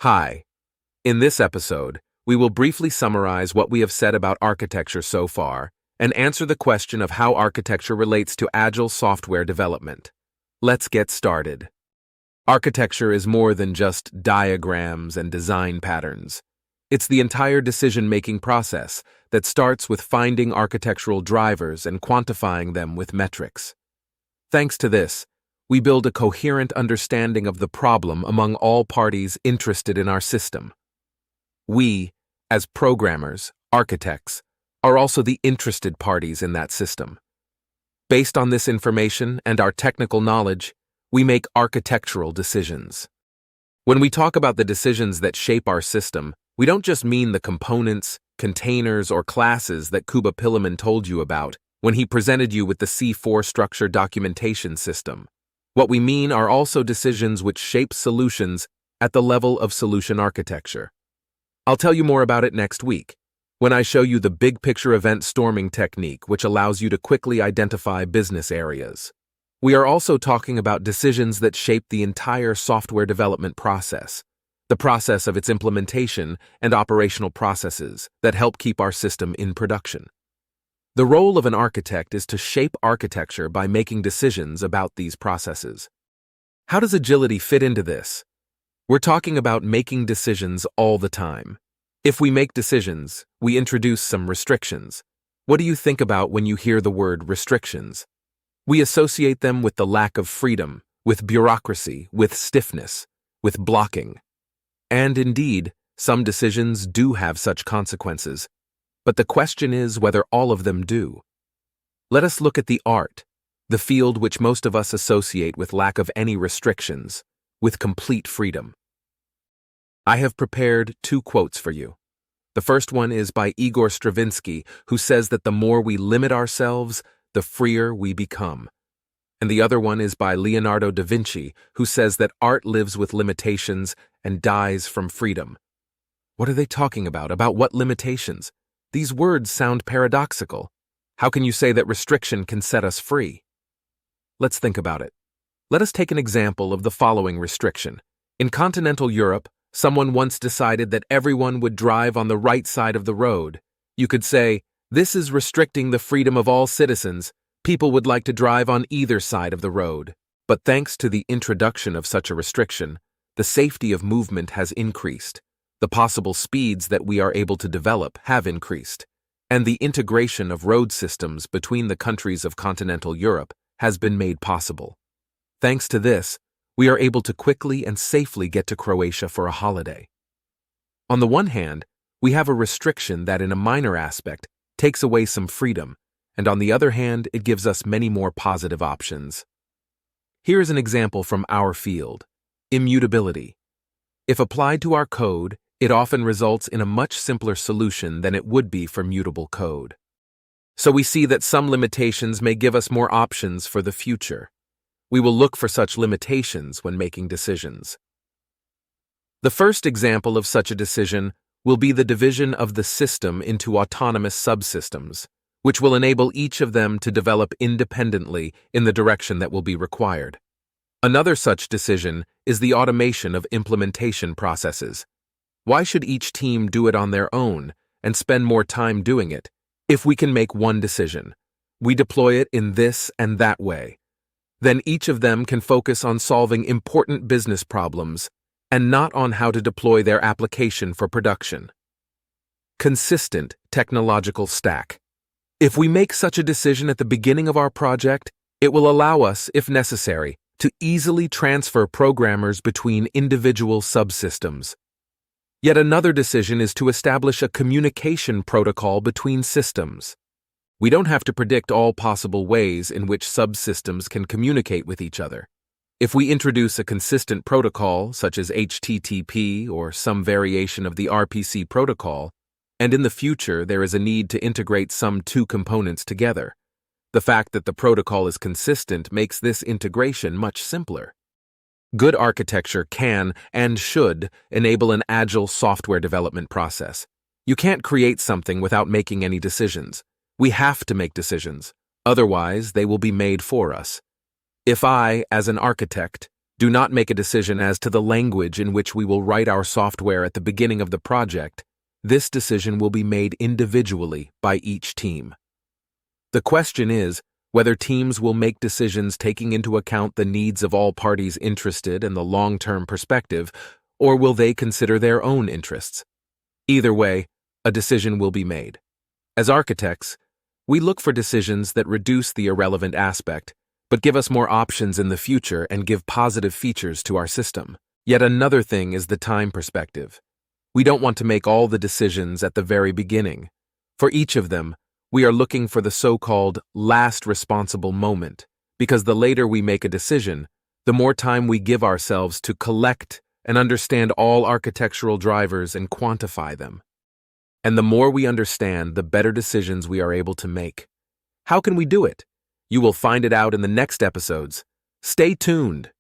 Hi. In this episode, we will briefly summarize what we have said about architecture so far and answer the question of how architecture relates to Agile software development. Let's get started. Architecture is more than just diagrams and design patterns. It's the entire decision-making process that starts with finding architectural drivers and quantifying them with metrics. Thanks to this, we build a coherent understanding of the problem among all parties interested in our system. We, as programmers, architects, are also the interested parties in that system. Based on this information and our technical knowledge, we make architectural decisions. When we talk about the decisions that shape our system, we don't just mean the components, containers, or classes that Kuba Pilliman told you about when he presented you with the C4 structure documentation system. What we mean are also decisions which shape solutions at the level of solution architecture. I'll tell you more about it next week, when I show you the big picture event storming technique, which allows you to quickly identify business areas. We are also talking about decisions that shape the entire software development process, the process of its implementation and operational processes that help keep our system in production. The role of an architect is to shape architecture by making decisions about these processes. How does agility fit into this? We're talking about making decisions all the time. If we make decisions, we introduce some restrictions. What do you think about when you hear the word restrictions? We associate them with the lack of freedom, with bureaucracy, with stiffness, with blocking. And indeed, some decisions do have such consequences. But the question is whether all of them do. Let us look at the art, the field which most of us associate with lack of any restrictions, with complete freedom. I have prepared 2 quotes for you. The first one is by Igor Stravinsky, who says that the more we limit ourselves, the freer we become. And the other one is by Leonardo da Vinci, who says that art lives with limitations and dies from freedom. What are they talking about? About what limitations? These words sound paradoxical. How can you say that restriction can set us free? Let's think about it. Let us take an example of the following restriction. In continental Europe, someone once decided that everyone would drive on the right side of the road. You could say, this is restricting the freedom of all citizens. People would like to drive on either side of the road. But thanks to the introduction of such a restriction, the safety of movement has increased. The possible speeds that we are able to develop have increased, and the integration of road systems between the countries of continental Europe has been made possible. Thanks to this, we are able to quickly and safely get to Croatia for a holiday. On the one hand, we have a restriction that in a minor aspect takes away some freedom, and on the other hand, it gives us many more positive options. Here is an example from our field: immutability. If applied to our code, it often results in a much simpler solution than it would be for mutable code. So we see that some limitations may give us more options for the future. We will look for such limitations when making decisions. The first example of such a decision will be the division of the system into autonomous subsystems, which will enable each of them to develop independently in the direction that will be required. Another such decision is the automation of implementation processes. Why should each team do it on their own and spend more time doing it if we can make one decision? We deploy it in this and that way. Then each of them can focus on solving important business problems and not on how to deploy their application for production. Consistent technological stack. If we make such a decision at the beginning of our project, it will allow us, if necessary, to easily transfer programmers between individual subsystems. Yet another decision is to establish a communication protocol between systems. We don't have to predict all possible ways in which subsystems can communicate with each other. If we introduce a consistent protocol, such as HTTP or some variation of the RPC protocol, and in the future there is a need to integrate some 2 components together, the fact that the protocol is consistent makes this integration much simpler. Good architecture can and should enable an agile software development process. You can't create something without making any decisions. We have to make decisions, otherwise they will be made for us. If I, as an architect, Do not make a decision as to the language in which we will write our software at the beginning of the project. This decision will be made individually by each team. The question is whether teams will make decisions taking into account the needs of all parties interested and the long-term perspective, or will they consider their own interests? Either way, a decision will be made. As architects, we look for decisions that reduce the irrelevant aspect, but give us more options in the future and give positive features to our system. Yet another thing is the time perspective. We don't want to make all the decisions at the very beginning. For each of them, we are looking for the so-called last responsible moment, because the later we make a decision, the more time we give ourselves to collect and understand all architectural drivers and quantify them. And the more we understand, the better decisions we are able to make. How can we do it? You will find it out in the next episodes. Stay tuned.